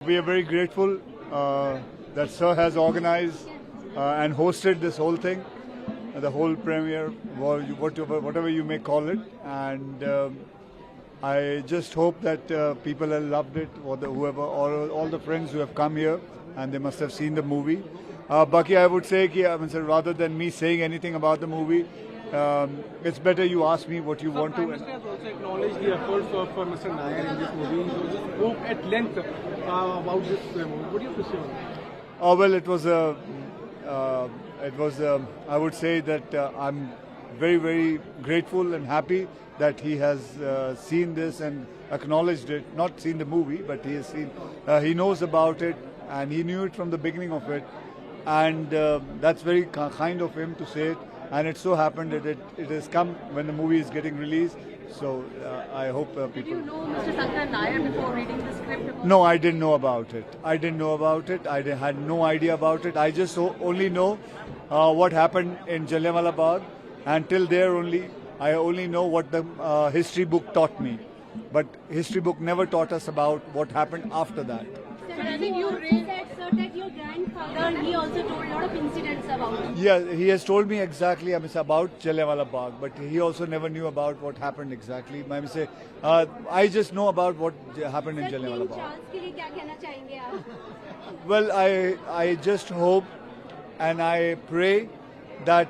We are very grateful that Sir has organized and hosted this whole thing, the whole premiere, whatever you may call it. And I just hope that people have loved it, or all the friends who have come here, and they must have seen the movie. Baki, I would say, sir, rather than me saying anything about the movie, it's better you ask me what you want to. Prime Minister has also acknowledged the efforts of Mr. Nair in this movie. He also spoke at length about this movie. What do you have to say on that? Oh well, it was. I would say that I'm very, very grateful and happy that he has seen this and acknowledged it. Not seen the movie, but he has seen. He knows about it, and he knew it from the beginning of it, and that's very kind of him to say it. And it so happened that it has come when the movie is getting released. So I hope people. Did you know Mr. Shankar Nair before reading the script? No, I didn't know about it. I had no idea about it. I just only know what happened in Jallianwala Bagh, and till there I only know what the history book taught me. But history book never taught us about what happened after that. Sir, I think you said, sir, that your grandfather, he also told a lot of incidents about it. Yeah, he has told me exactly about Jallianwala Bagh, but he also never knew about what happened exactly. I just know about what happened in Sir, Jallianwala King Bagh. Charles के लिए क्या कहना चाहेंगे आप? Well, I just hope and I pray that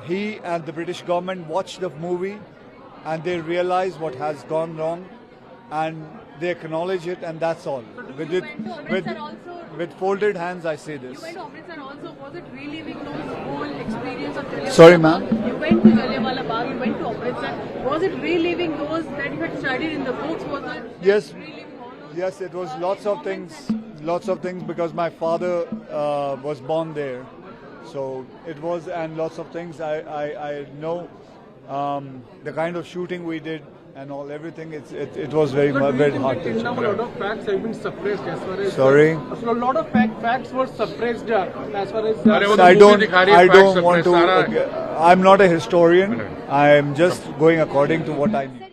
he and the British government watch the movie and they realize what has gone wrong and they acknowledge it, and that's all. With folded hands, I say this. You went to Amritsar also. Was it reliving those whole experience of Jallianwala? Sorry, ma'am? You went to Jallianwala Bagh, you went to Amritsar. Was it reliving those that you had studied in the books? Was it Yes. reliving all those? Yes, it was lots of things because my father was born there. So it was, and lots of things I know the kind of shooting we did and everything. It was very hard to Now a lot of facts have been suppressed as far as. Sorry? So a lot of facts were suppressed as far as. I don't want to. I'm not a historian. I'm just going according to what I know.